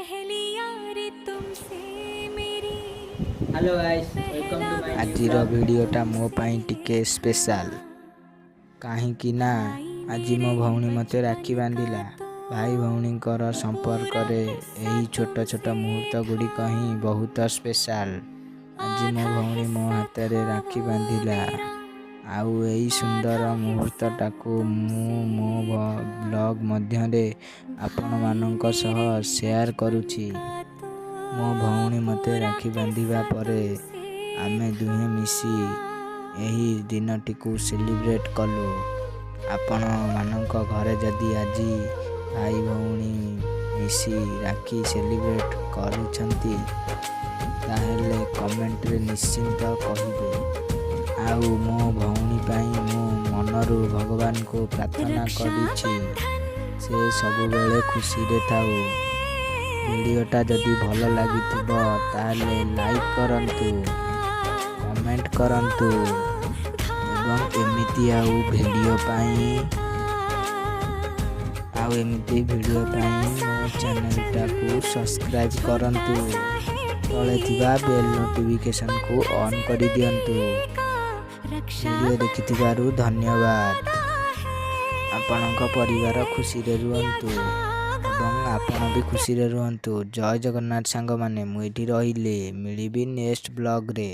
Hello guys welcome to my आजिर भिडियोटा मो पाई टिके स्पेशल कहीं ना आज मो भौणी मते राखी बांधिला। भाई भौणीकर संपर्क रे यही छोट छोट मुहूर्त गुड़िक ही बहुत स्पेशल। आज मो भौणी मो हाथ रे राखी बांधिला आउ यही सुंदर मुहूर्तटाकू मो ब्लॉग मध्य आपण मानक सह शेयर करुछि। मो भौणी मते राखी बांधिबा परे आमे दुहे मिसी यही दिनटी को सेलिब्रेट कलु। आपण मानक घरे जदि आज भाई भौणी मिसी राखी सेलिब्रेट करुछंती ताहेले कमेंट रे निश्चिंत कहिबे। आउ मो भौणी पाई मो मनरु भगवान को प्रार्थना करिछि से सब बेले खुशी रे थाउ। वीडियोटा जदि भल लगी ताले लाइक करंतु, कमेंट करंतु एवं एमिति वीडियो पाई मो चैनलटा को सब्सक्राइब करंतु। तले थिबा बेल नोटिफिकेशन को ऑन करि दियंतु। वीडियो देखिथिबारु धन्यवाद। आपणक परिवार खुशी रे रुहंतु एवं आपण भी खुशी रे रुहंतु। जय जगन्नाथ सांग माने मुझे रहिले मिलिबी नेक्स्ट ब्लॉग रे।